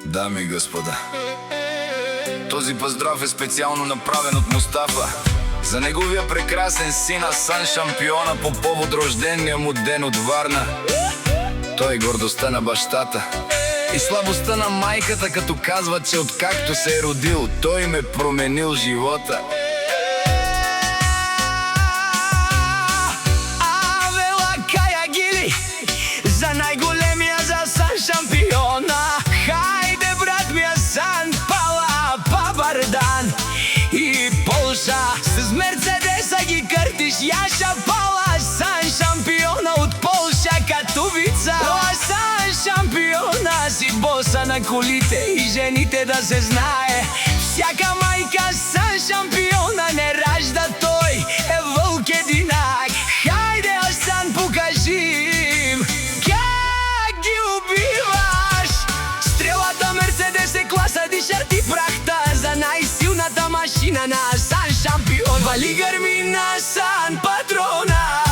Дами и господа, този поздрав е специално направен от Мустафа за неговия прекрасен син Асан, шампиона, по повод рождения му ден от Варна. Той е гордостта на бащата и слабостта на майката, като казват, че откакто се е родил, той им е променил живота. За най-големия, за Асан шампиона. Хайде, брат ми Асан, пала Пабардан и Полша. С Мерцедеса ги къртиш, Яша пала. Асан шампиона от Полша, Катовица. Асан шампиона, си боса на колите и жените, да се знае. Всяка майка Асан шампиона не ражда, той е вълк единак. Хайде, Асан, покажи класа, дишарти прахта за най-силната машина на Асан шампион. Вали гърми на Асан патрона,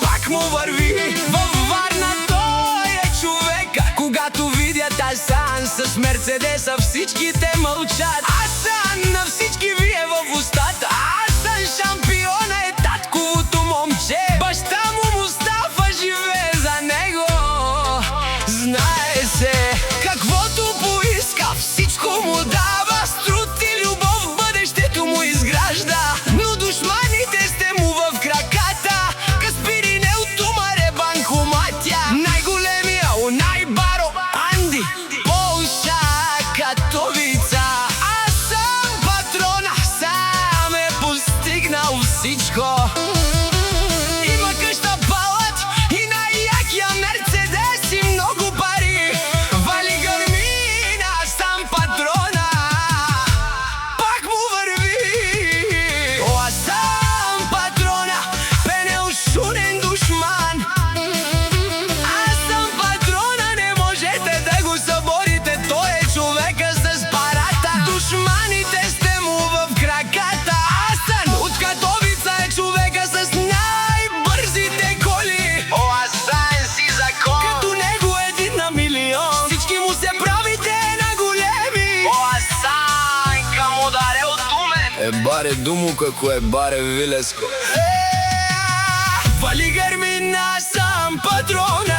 пак му върви във Варна, той е човека. Когато видят Асан с Мерцедеса, всичките мълчат. Асан на всички вие в устата. Асан шампиона е татковото момче. Баща му Мустафа живее за него. Знае се, каквото поиска, всичко му дава. С труд и любов бъдещето му изгражда. Но душманите сте му в краката. Каспирин от Тумаре банкоматя. Най-големия, най-баро Анди, Полша, Катовица. Асан патрона сам е постигнал всичко. Има къща, палат и най-якия Мерцедес и много пари. Вали гърми на Асан патрона, пак му върви. О, Асан патрона, пенелшунен душман. Асан патрона, не можете да го съборите, той е човека с парата. Душманите сте му в краката. Асан от Катовица е човека с най-бързите коли. О, Асан си закон, като него един на милион. Всички му се правите на големи. О, Асан, към ударе от Тумен. Е баре думо како е баре Вилеско. Вали гърми на Асан патрона.